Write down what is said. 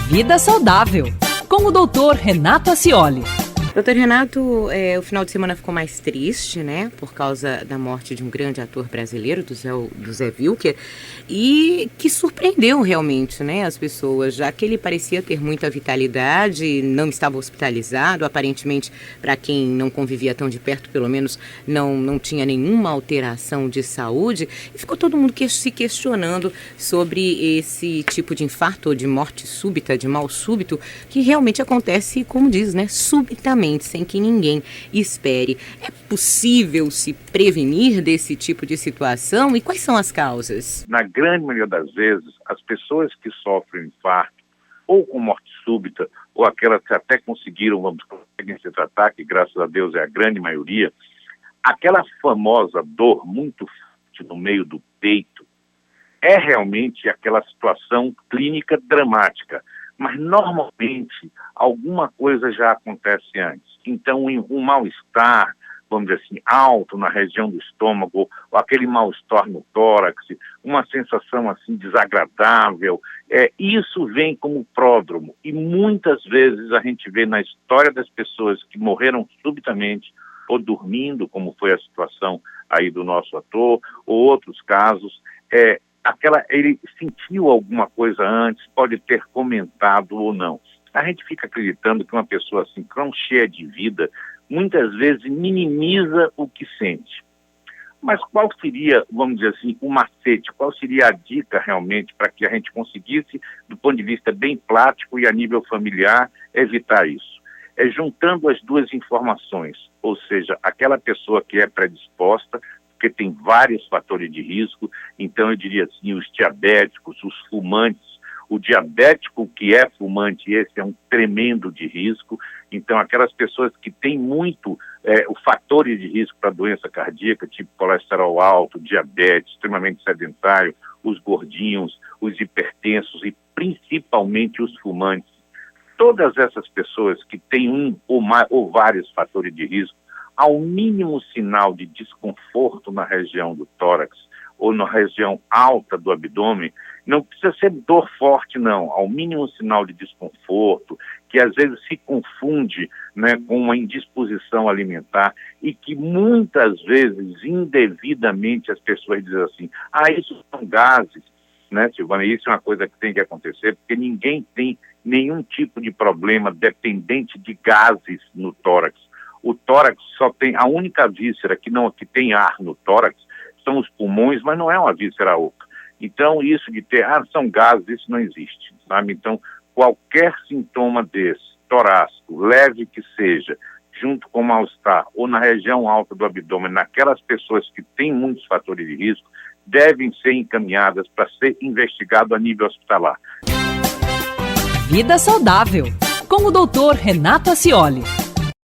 Vida Saudável, com o Dr. Renato Acioli. Doutor Renato, o final de semana ficou mais triste, né? Por causa da morte de um grande ator brasileiro, do Zé Wilker, e que surpreendeu realmente, né, as pessoas, já que ele parecia ter muita vitalidade, não estava hospitalizado, aparentemente, para quem não convivia tão de perto, pelo menos não tinha nenhuma alteração de saúde, e ficou todo mundo se questionando sobre esse tipo de infarto ou de morte súbita, de mal súbito, que realmente acontece, como diz, né, subitamente, sem que ninguém espere. É possível se prevenir desse tipo de situação? E quais são as causas? Na grande maioria das vezes, as pessoas que sofrem infarto, ou com morte súbita, ou aquelas que até conseguem se tratar, que graças a Deus é a grande maioria, aquela famosa dor muito forte no meio do peito é realmente aquela situação clínica dramática. Mas, normalmente, alguma coisa já acontece antes. Então, um mal-estar, vamos dizer assim, alto na região do estômago, ou aquele mal-estar no tórax, uma sensação, assim, desagradável, isso vem como pródromo. E, muitas vezes, a gente vê na história das pessoas que morreram subitamente ou dormindo, como foi a situação aí do nosso ator, ou outros casos, ele sentiu alguma coisa antes, pode ter comentado ou não. A gente fica acreditando que uma pessoa assim, tão cheia de vida, muitas vezes minimiza o que sente. Mas qual seria, vamos dizer assim, o macete, qual seria a dica realmente para que a gente conseguisse, do ponto de vista bem prático e a nível familiar, evitar isso? É juntando as duas informações, ou seja, aquela pessoa que é predisposta, porque tem vários fatores de risco, então eu diria assim, os diabéticos, os fumantes, o diabético que é fumante, esse é um tremendo de risco, então aquelas pessoas que têm muito os fatores de risco para doença cardíaca, tipo colesterol alto, diabetes, extremamente sedentário, os gordinhos, os hipertensos e principalmente os fumantes. Todas essas pessoas que têm um ou vários fatores de risco, ao mínimo sinal de desconforto na região do tórax ou na região alta do abdômen, não precisa ser dor forte, não. Ao mínimo sinal de desconforto, que às vezes se confunde, né, com uma indisposição alimentar e que muitas vezes, indevidamente, as pessoas dizem assim, isso são gases, né, Silvana? Isso é uma coisa que tem que acontecer, porque ninguém tem nenhum tipo de problema dependente de gases no tórax. O tórax só tem, a única víscera que tem ar no tórax são os pulmões, mas não é uma víscera oca. Então, isso de ter, são gases, isso não existe, sabe? Então, qualquer sintoma desse, torácico, leve que seja, junto com mal-estar, ou na região alta do abdômen, naquelas pessoas que têm muitos fatores de risco, devem ser encaminhadas para ser investigado a nível hospitalar. Vida Saudável, com o Dr. Renato Acioli.